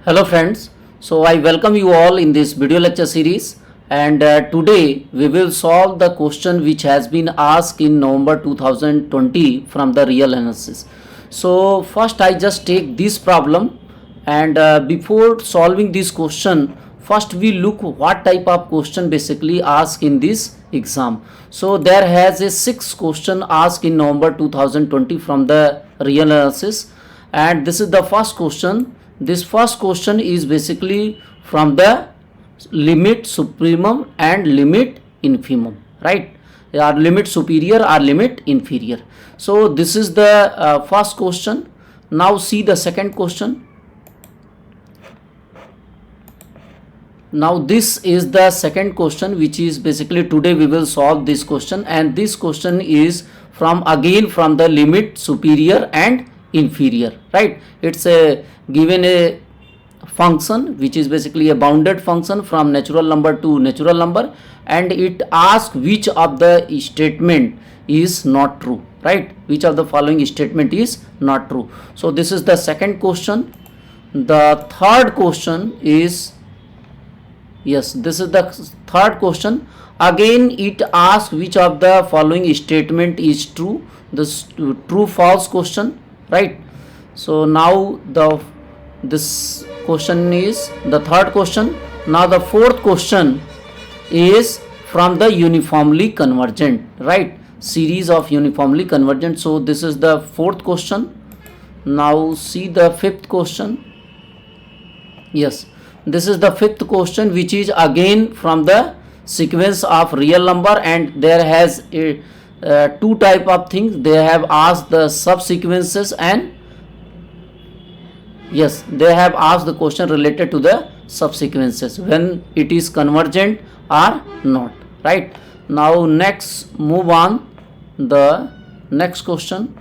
Hello friends, so I welcome you all in this video lecture series and today we will solve the question which has been asked in November 2020 from the real analysis. So first I just take this problem and before solving this question first we look what type of question basically asked in this exam. So there has a 6 question asked in November 2020 from the real analysis and this is the first question. This first question is basically from the limit supremum and limit infimum, right? Or limit superior or limit inferior. So this is the first question. Now see the second question. Now this is the second question, which is basically today we will solve this question, and this question is from again from the limit superior and inferior, right? It's a given a function which is basically a bounded function from natural number to natural number, and it asks which of the statement is not true, right? Which of the following statement is not true. So this is the second question. The third question is, yes, this is the third question. Again it asks which of the following statement is true. This true false question, right? So now this question is the third question. Now the fourth question is from the uniformly convergent, right? Series of uniformly convergent. So this is the fourth question. Now see the fifth question. Yes, this is the fifth question, which is again from the sequence of real number, and there has a two type of things. They have asked the subsequences, and yes, they have asked the question related to the subsequences when it is convergent or not, right? Now next move on the next question,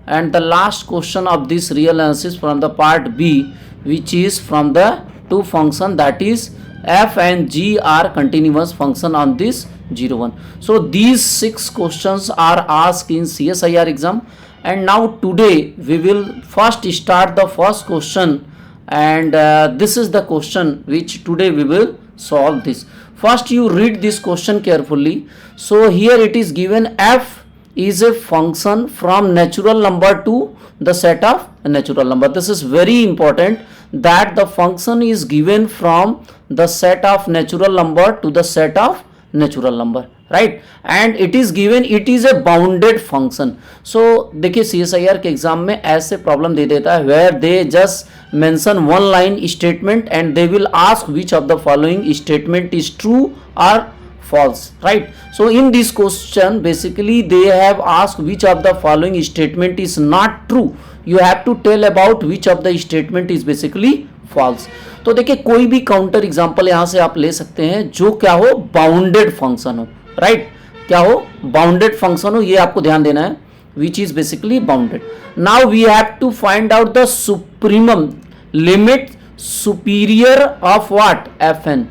and the last question of this real analysis from the part B, which is from the two function, that is f and g are continuous function on this 0 1. So these 6 questions are asked in CSIR exam, and now today we will first start the first question, and this is the question which today we will solve this. First you read this question carefully. So here it is given f is a function from natural number to the set of natural number. This is very important, that the function is given from the set of natural number to the set of natural number, right? And it is given, it is a bounded function. So देखिए CSIR के exam में ऐसे problem दे देता है where they just mention one line statement and they will ask which of the following statement is true or false, right? So in this question basically they have asked which of the following statement is not true. You have to tell about which of the statement is basically false. तो देखिए कोई भी counter example यहां से आप ले सकते हैं जो क्या हो, बाउंडेड फंक्शन हो, राइट? क्या हो, बाउंडेड फंक्शन हो, ये आपको ध्यान देना है, which is basically bounded. Now we have to find out the supremum limit superior of what, F N,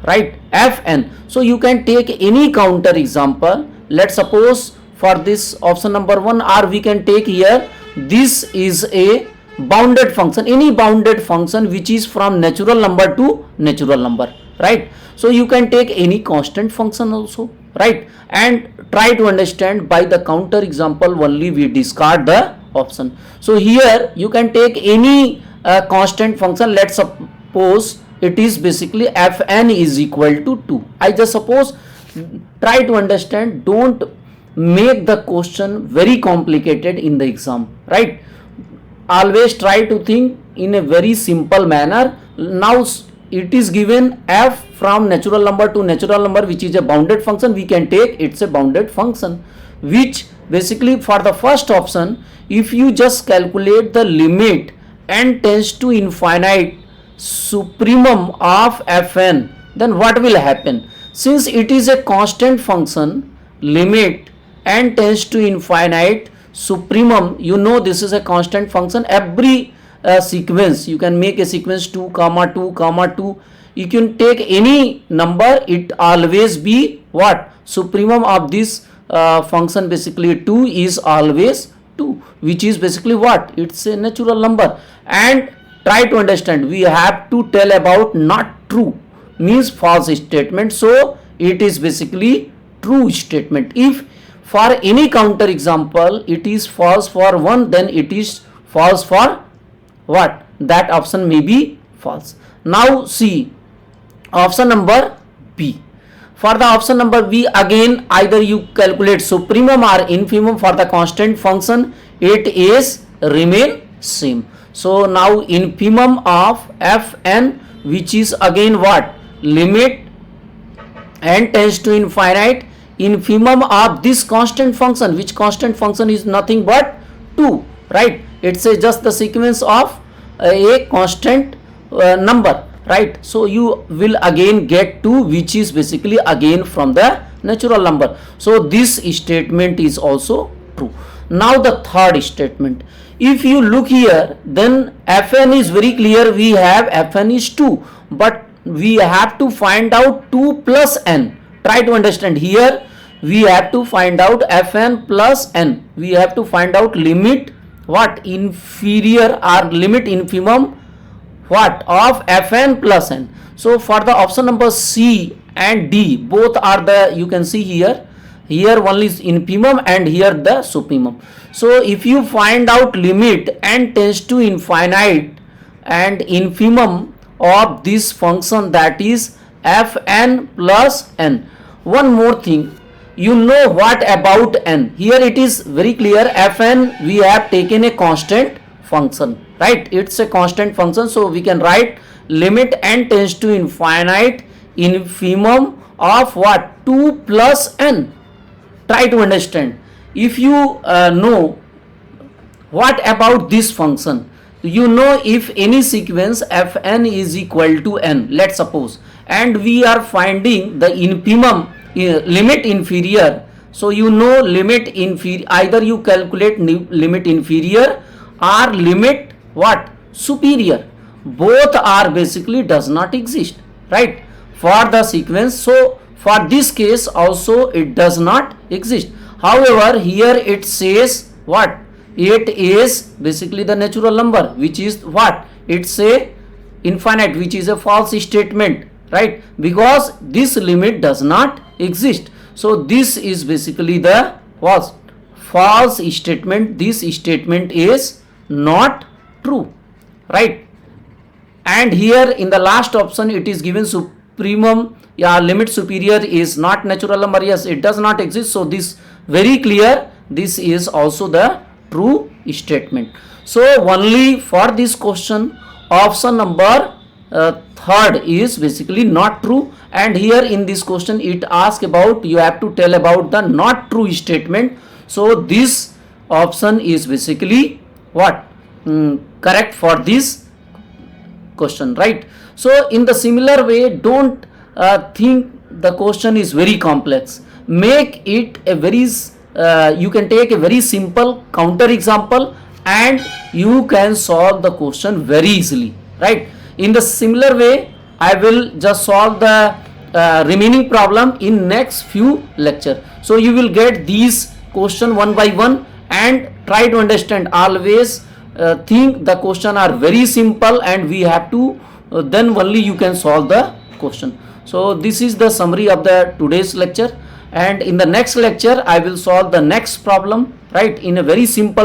right? Fn. So you can take any counter example. Let's suppose for this option number 1, or we can take here, this is a bounded function, any bounded function which is from natural number to natural number, right? So you can take any constant function also, right? And try to understand by the counter example only we discard the option. So here you can take any constant function. Let's suppose it is basically fn is equal to 2. I just suppose, try to understand, don't make the question very complicated in the exam, right? Always try to think in a very simple manner. Now it is given f from natural number to natural number, which is a bounded function. We can take it's a bounded function, which basically for the first option, if you just calculate the limit n tends to infinite supremum of fn, then what will happen? Since it is a constant function, limit n tends to infinite supremum, you know this is a constant function. Every sequence, you can make a sequence 2 comma 2 comma 2, you can take any number, it always be what, supremum of this function basically 2 is always 2, which is basically what, it's a natural number. And try to understand. We have to tell about not true means false statement, so it is basically true statement. If for any counter example it is false for 1, then it is false for what? That option may be false. Now see option number B. For the option number B, again either you calculate supremum or infimum for the constant function, it is remain same. So now infimum of fn, which is again what? Limit n tends to infinite, infimum of this constant function, which constant function is nothing but 2, right? It's just the sequence of a constant number, right? So you will again get 2, which is basically again from the natural number. So this statement is also true. Now the third statement, if you look here, then fn is very clear, we have fn is 2, but we have to find out 2 plus n. Try to understand here, we have to find out fn plus n. We have to find out limit what? Inferior or limit infimum what? Of fn plus n. So for the option number C and D, both are the, you can see here, here one is infimum and here the supremum. So if you find out limit n tends to infinite and infimum of this function, that is fn plus n. One more thing, you know what about n? Here it is very clear, fn we have taken a constant function, right? It's a constant function, so we can write limit n tends to infinite infimum of what? 2 plus n. Try to understand. If you know what about this function, you know if any sequence fn is equal to n, let's suppose, and we are finding the infimum limit inferior, so you know limit inferior, either you calculate limit inferior or limit what? Superior. Both are basically does not exist, right, for the sequence. So for this case also it does not exist. However, here it says what? It is basically the natural number, which is what? It's a infinite, which is a false statement, right? Because this limit does not exist. So this is basically the false statement. This statement is not true, right? And here in the last option it is given supremum, yeah, limit superior is not natural number. Yes, it does not exist. So this very clear, this is also the true statement. So only for this question option number third is basically not true. And here in this question it asks about, you have to tell about the not true statement. So this option is basically what? Correct for this question, right? So in the similar way, don't think the question is very complex. Make it a very you can take a very simple counter example and you can solve the question very easily, right? In the similar way, I will just solve the remaining problem in next few lecture. So you will get these question one by one and try to understand. Always think the question are very simple and we have to then only you can solve the question. So this is the summary of the today's lecture, and in the next lecture I will solve the next problem, right, in a very simple